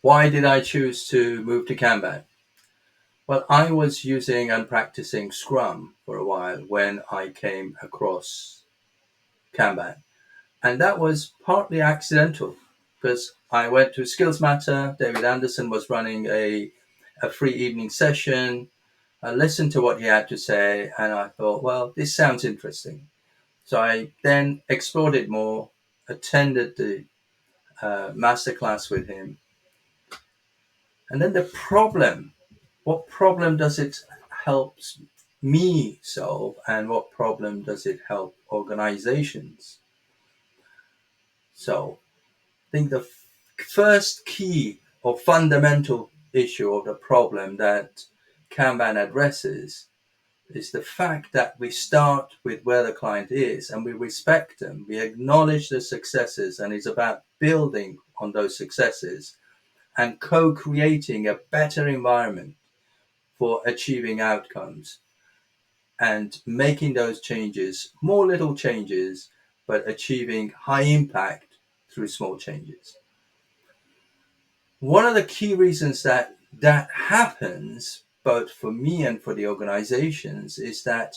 Why did I choose to move to Kanban? Well, I was using and practicing Scrum for a while when I came across Kanban. And that was partly accidental because I went to Skills Matter. David Anderson was running a free evening session. I listened to what he had to say and I thought, well, this sounds interesting. So I then explored it more, attended the masterclass with him. And then the problem, what problem does it help me solve and what problem does it help organizations solve? I think the first key or fundamental issue of the problem that Kanban addresses is the fact that we start with where the client is and we respect them. We acknowledge the successes, and it's about building on those successes and co creating a better environment for achieving outcomes and making those changes, more little changes, but achieving high impact through small changes. One of the key reasons that that happens, both for me and for the organizations, is that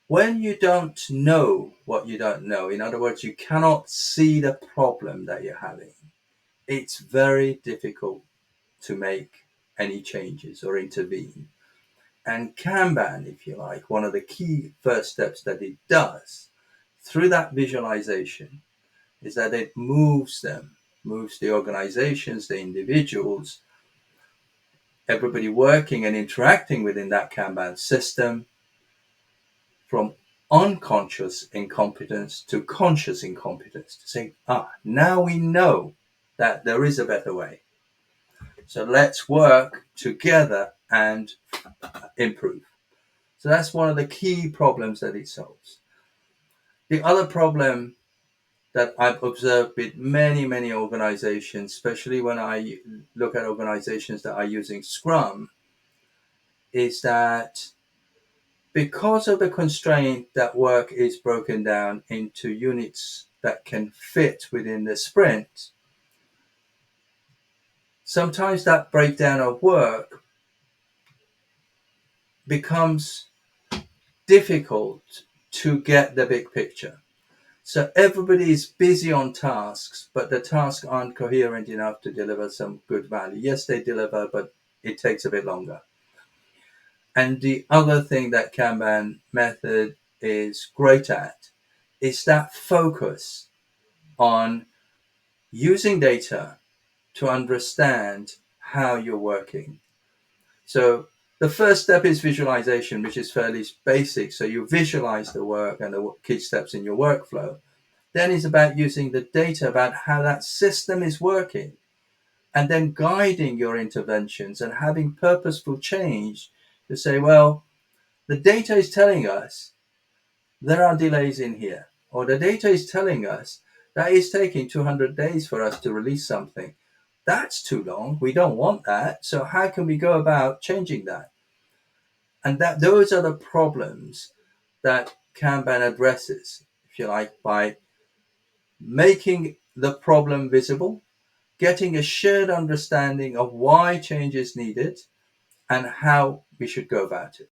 when you don't know what you don't know, in other words, you cannot see the problem that you're having, it's very difficult to make any changes or intervene. And Kanban, if you like, one of the key first steps that it does through that visualization is that it moves them, moves the organizations, the individuals, everybody working and interacting within that Kanban system from unconscious incompetence to conscious incompetence to say, now we know that there is a better way. So let's work together and improve. So that's one of the key problems that it solves. The other problem that I've observed with many, many organizations, especially when I look at organizations that are using Scrum, is that because of the constraint that work is broken down into units that can fit within the sprint, sometimes that breakdown of work becomes difficult to get the big picture. So everybody is busy on tasks, but the tasks aren't coherent enough to deliver some good value. Yes, they deliver, but it takes a bit longer. And the other thing that Kanban method is great at is that focus on using data to understand how you're working. So the first step is visualization, which is fairly basic. So you visualize the work and the key steps in your workflow. Then it's about using the data about how that system is working and then guiding your interventions and having purposeful change to say, well, the data is telling us there are delays in here, or the data is telling us that it's taking 200 days for us to release something. That's too long. We don't want that. So how can we go about changing that? And that those are the problems that Kanban addresses, if you like, by making the problem visible, getting a shared understanding of why change is needed and how we should go about it.